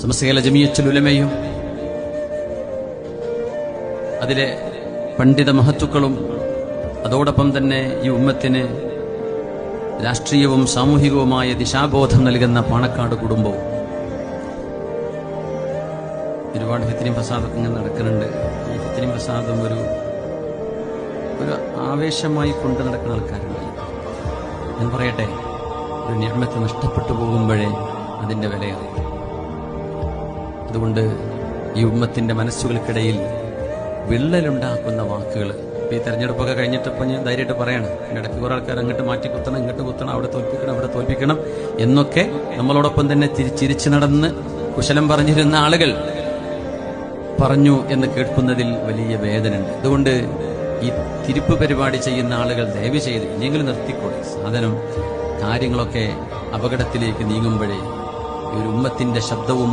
സമസ്ത ജമിയത്തുൽ ഉലമയും അതിലെ പണ്ഡിത മഹത്തുക്കളും അതോടൊപ്പം തന്നെ ഈ ഉമ്മത്തിന് രാഷ്ട്രീയവും സാമൂഹികവുമായ ദിശാബോധം നൽകുന്ന പാണക്കാട് കുടുംബവും ഒരുപാട് ഫിത്നയും ഫസാദൊക്കെ ഇങ്ങനെ നടക്കുന്നുണ്ട്. ഈ ഫിത്നയും ഫസാദും ഒരു ആവേശമായി കൊണ്ട് നടക്കുന്ന ആൾക്കാരുണ്ട്. ഞാൻ പറയട്ടെ, ഒരു നിഅമത്ത് നഷ്ടപ്പെട്ടു പോകുമ്പോഴേ അതിന്റെ വിലയറിയും. അതുകൊണ്ട് ഈ ഉമ്മത്തിന്റെ മനസ്സുകൾക്കിടയിൽ വിള്ളലുണ്ടാക്കുന്ന വാക്കുകൾ ഈ തെരഞ്ഞെടുപ്പൊക്കെ കഴിഞ്ഞിട്ടിപ്പോൾ ഞാൻ ധൈര്യമായിട്ട് പറയണം, ഇടയ്ക്ക് കുറെ ആൾക്കാർ അങ്ങോട്ട് മാറ്റി കുത്തണം, ഇങ്ങോട്ട് കുത്തണം, അവിടെ തോൽപ്പിക്കണം, അവിടെ തോൽപ്പിക്കണം എന്നൊക്കെ നമ്മളോടൊപ്പം തന്നെ ചിരിച്ചു നടന്ന് കുശലം പറഞ്ഞിരുന്ന ആളുകൾ പറഞ്ഞു എന്ന് കേൾക്കുന്നതിൽ വലിയ വേദനയുണ്ട്. അതുകൊണ്ട് ഈ തിരുപ്പ് പരിപാടി ചെയ്യുന്ന ആളുകൾ ദയവ് ചെയ്ത് ഇനിയെങ്കിലും നിർത്തിക്കോളെ. സാധനം കാര്യങ്ങളൊക്കെ അപകടത്തിലേക്ക് നീങ്ങുമ്പോഴേ ഈ ഒരു ഉമ്മത്തിന്റെ ശബ്ദവും